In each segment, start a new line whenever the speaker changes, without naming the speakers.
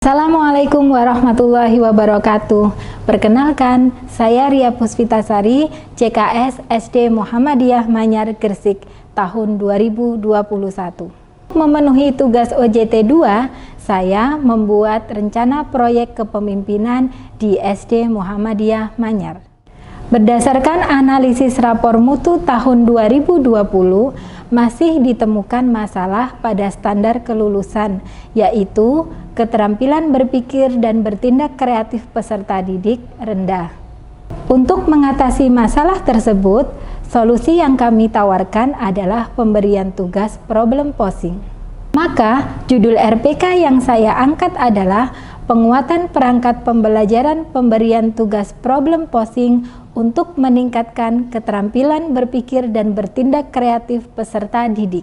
Assalamualaikum warahmatullahi wabarakatuh. Perkenalkan, saya Ria Puspitasari, CKS SD Muhammadiyah Manyar Gresik, tahun 2021. Memenuhi tugas OJT 2, saya membuat rencana proyek kepemimpinan di SD Muhammadiyah Manyar. Berdasarkan analisis rapor mutu tahun 2020, masih ditemukan masalah pada standar kelulusan, yaitu keterampilan berpikir dan bertindak kreatif peserta didik rendah. Untuk mengatasi masalah tersebut, solusi yang kami tawarkan adalah pemberian tugas problem posing. Maka, judul RPK yang saya angkat adalah penguatan perangkat pembelajaran pemberian tugas problem posing untuk meningkatkan keterampilan berpikir dan bertindak kreatif peserta didik.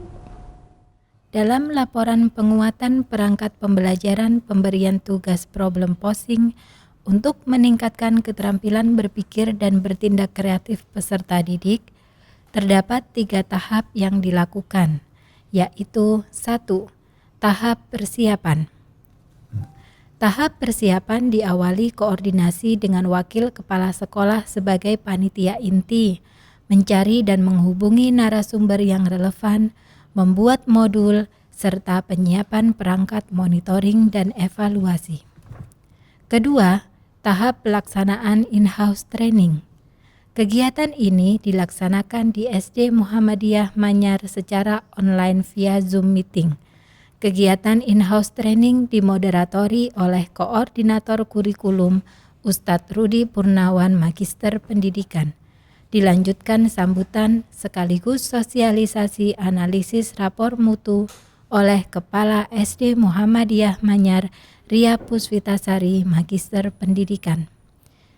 Dalam laporan penguatan perangkat pembelajaran pemberian tugas problem posing untuk meningkatkan keterampilan berpikir dan bertindak kreatif peserta didik, terdapat 3 tahap yang dilakukan, yaitu 1. Tahap persiapan. Tahap persiapan diawali koordinasi dengan wakil kepala sekolah sebagai panitia inti, mencari dan menghubungi narasumber yang relevan, membuat modul, serta penyiapan perangkat monitoring dan evaluasi. Kedua, tahap pelaksanaan in-house training. Kegiatan ini dilaksanakan di SD Muhammadiyah Manyar secara online via Zoom meeting. Kegiatan in-house training dimoderatori oleh Koordinator Kurikulum Ustadz Rudi Purnawan Magister Pendidikan. Dilanjutkan sambutan sekaligus sosialisasi analisis rapor mutu oleh Kepala SD Muhammadiyah Manyar Ria Puspitasari Magister Pendidikan.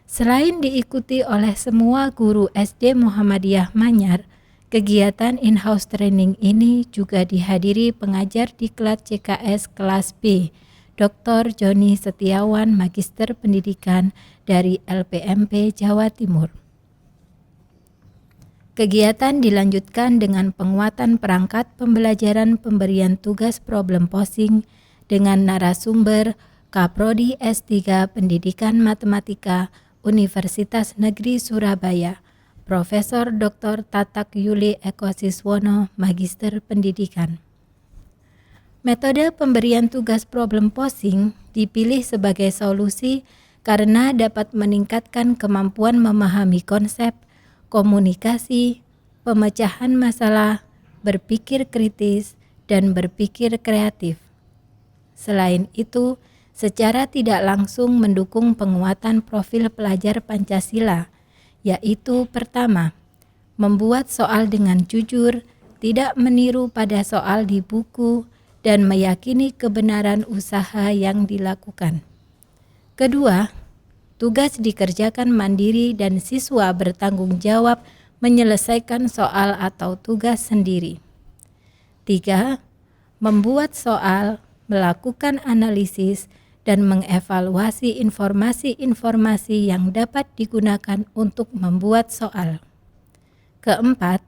Selain diikuti oleh semua guru SD Muhammadiyah Manyar, kegiatan in-house training ini juga dihadiri pengajar diklat CKS kelas B, Dr. Joni Setiawan Magister Pendidikan dari LPMP Jawa Timur. Kegiatan dilanjutkan dengan penguatan perangkat pembelajaran pemberian tugas problem posing dengan narasumber Kaprodi S3 Pendidikan Matematika Universitas Negeri Surabaya, Profesor Dr. Tatak Yuli Eko Siswono, Magister Pendidikan. Metode pemberian tugas problem posing dipilih sebagai solusi karena dapat meningkatkan kemampuan memahami konsep, komunikasi, pemecahan masalah, berpikir kritis, dan berpikir kreatif. Selain itu, secara tidak langsung mendukung penguatan profil pelajar Pancasila, yaitu pertama, membuat soal dengan jujur, tidak meniru pada soal di buku, dan meyakini kebenaran usaha yang dilakukan. Kedua, tugas dikerjakan mandiri dan siswa bertanggung jawab menyelesaikan soal atau tugas sendiri. 3. Membuat soal, melakukan analisis, dan mengevaluasi informasi-informasi yang dapat digunakan untuk membuat soal. Keempat,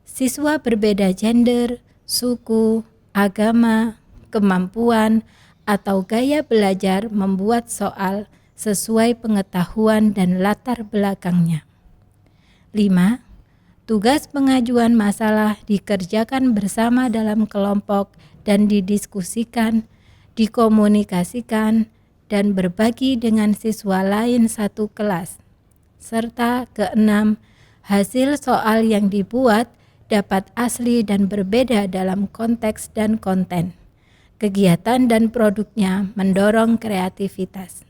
siswa berbeda gender, suku, agama, kemampuan, atau gaya belajar membuat soal sesuai pengetahuan dan latar belakangnya. 5. Tugas pengajuan masalah dikerjakan bersama dalam kelompok dan didiskusikan, dikomunikasikan, dan berbagi dengan siswa lain satu kelas. Serta keenam, hasil soal yang dibuat dapat asli dan berbeda dalam konteks dan konten. Kegiatan dan produknya mendorong kreativitas.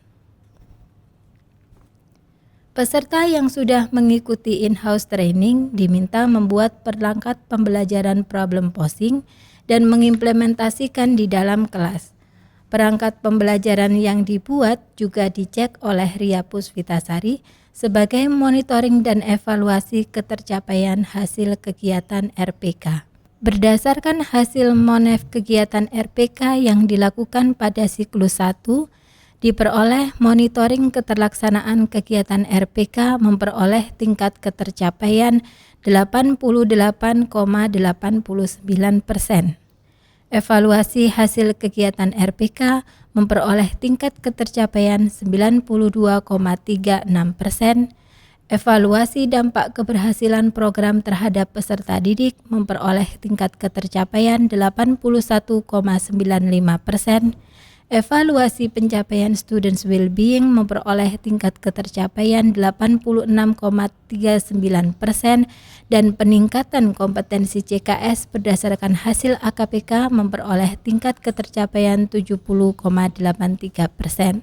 Peserta yang sudah mengikuti in-house training diminta membuat perangkat pembelajaran problem posing dan mengimplementasikan di dalam kelas. Perangkat pembelajaran yang dibuat juga dicek oleh Ria Puspitasari sebagai monitoring dan evaluasi ketercapaian hasil kegiatan RPK. Berdasarkan hasil monef kegiatan RPK yang dilakukan pada siklus 1, diperoleh monitoring keterlaksanaan kegiatan RPK memperoleh tingkat ketercapaian 88,89%. Evaluasi hasil kegiatan RPK memperoleh tingkat ketercapaian 92,36%. Evaluasi dampak keberhasilan program terhadap peserta didik memperoleh tingkat ketercapaian 81,95%. Evaluasi pencapaian students well-being memperoleh tingkat ketercapaian 86,39% dan peningkatan kompetensi CKS berdasarkan hasil AKPK memperoleh tingkat ketercapaian 70,83%.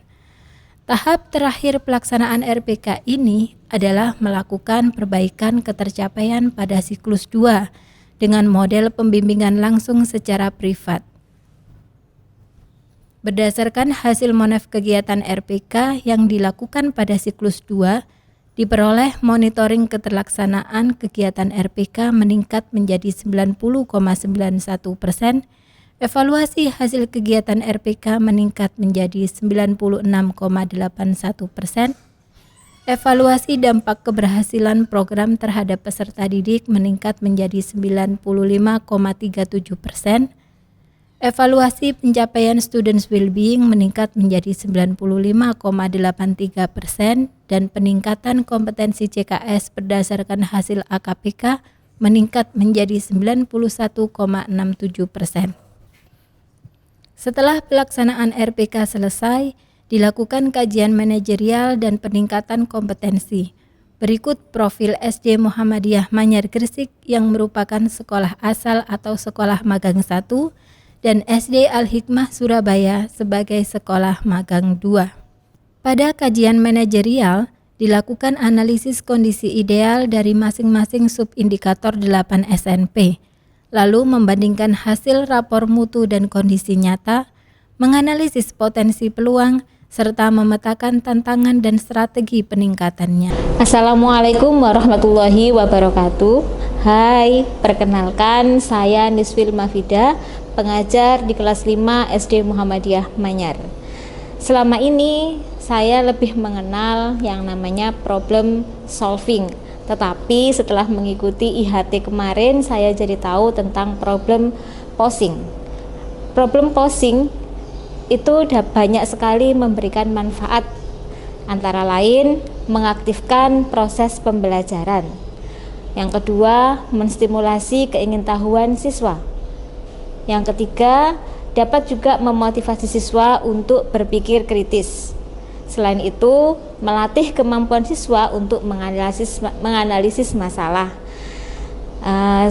Tahap terakhir pelaksanaan RPK ini adalah melakukan perbaikan ketercapaian pada siklus 2 dengan model pembimbingan langsung secara privat. Berdasarkan hasil monef kegiatan RPK yang dilakukan pada siklus 2, diperoleh monitoring keterlaksanaan kegiatan RPK meningkat menjadi 90,91%, evaluasi hasil kegiatan RPK meningkat menjadi 96,81%, evaluasi dampak keberhasilan program terhadap peserta didik meningkat menjadi 95,37%, evaluasi pencapaian students well-being meningkat menjadi 95,83% dan peningkatan kompetensi CKS berdasarkan hasil AKPK meningkat menjadi 91,67%. Setelah pelaksanaan RPK selesai, dilakukan kajian manajerial dan peningkatan kompetensi. Berikut profil SD Muhammadiyah Manyar Gresik yang merupakan sekolah asal atau sekolah magang 1 dan SD Al-Hikmah Surabaya sebagai sekolah magang 2. Pada kajian manajerial, dilakukan analisis kondisi ideal dari masing-masing subindikator 8 SNP, lalu membandingkan hasil rapor mutu dan kondisi nyata, menganalisis potensi peluang, serta memetakan tantangan dan strategi peningkatannya.
Assalamualaikum warahmatullahi wabarakatuh. Hai, perkenalkan saya Nisfil Mafida, pengajar di kelas 5 SD Muhammadiyah Manyar. Selama ini saya lebih mengenal yang namanya problem solving, tetapi setelah mengikuti IHT kemarin saya jadi tahu tentang problem posing. Problem posing itu banyak sekali memberikan manfaat, antara lain mengaktifkan proses pembelajaran. Yang kedua, menstimulasi keingintahuan siswa. Yang ketiga, dapat juga memotivasi siswa untuk berpikir kritis. Selain itu, melatih kemampuan siswa untuk menganalisis masalah.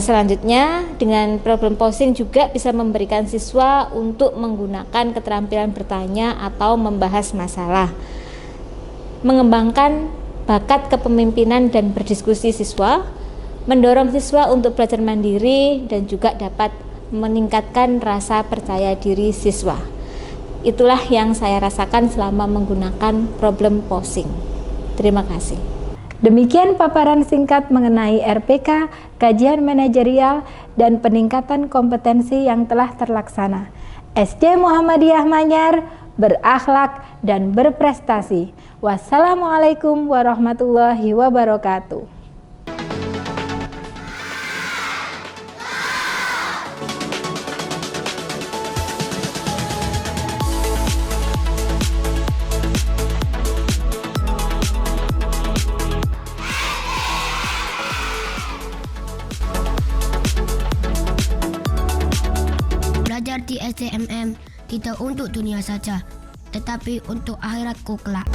Selanjutnya, dengan problem posing juga bisa memberikan siswa untuk menggunakan keterampilan bertanya atau membahas masalah. Mengembangkan bakat kepemimpinan dan berdiskusi siswa, mendorong siswa untuk belajar mandiri dan juga dapat meningkatkan rasa percaya diri siswa. Itulah yang saya rasakan selama menggunakan problem posing. Terima kasih.
Demikian paparan singkat mengenai RPK, kajian manajerial, dan peningkatan kompetensi yang telah terlaksana. SD Muhammadiyah Manyar berakhlak dan berprestasi. Wassalamualaikum warahmatullahi wabarakatuh.
Belajar di SDMM tidak untuk dunia saja, tetapi untuk akhiratku kelak.